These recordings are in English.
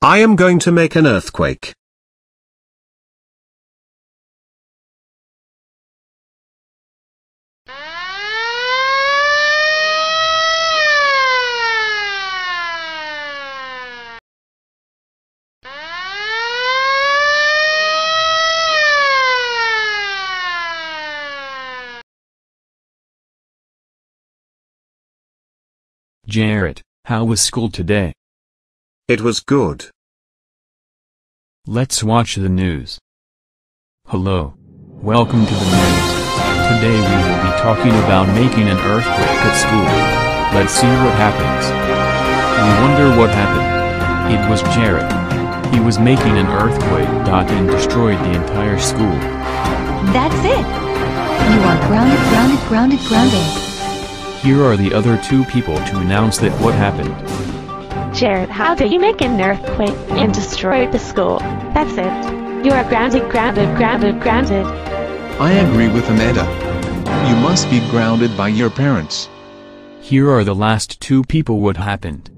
I am going to make an earthquake. Jarrett, how was school today? It was good. Let's watch the news. Hello. Welcome to the news. Today we will be talking about making an earthquake at school. Let's see what happens. We wonder what happened. It was Jarrett. He was making an earthquake and destroyed the entire school. That's it. You are grounded. Here are the other two people to announce that what happened. Jarrett, how did you make an earthquake and destroy the school? That's it. You are grounded. I agree with Amanda. You must be grounded by your parents. Here are the last two people what happened.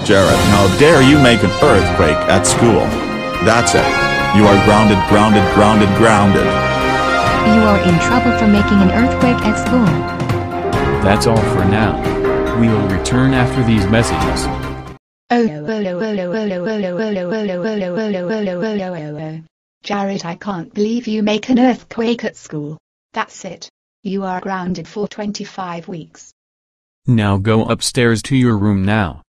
Jarrett, how dare you make an earthquake at school? That's it. You are grounded. You are in trouble for making an earthquake at school. That's all for now. We will return after these messages. Jarrett, I can't believe you make an earthquake at school. That's it. You are grounded for 25 weeks. Now go upstairs to your room now.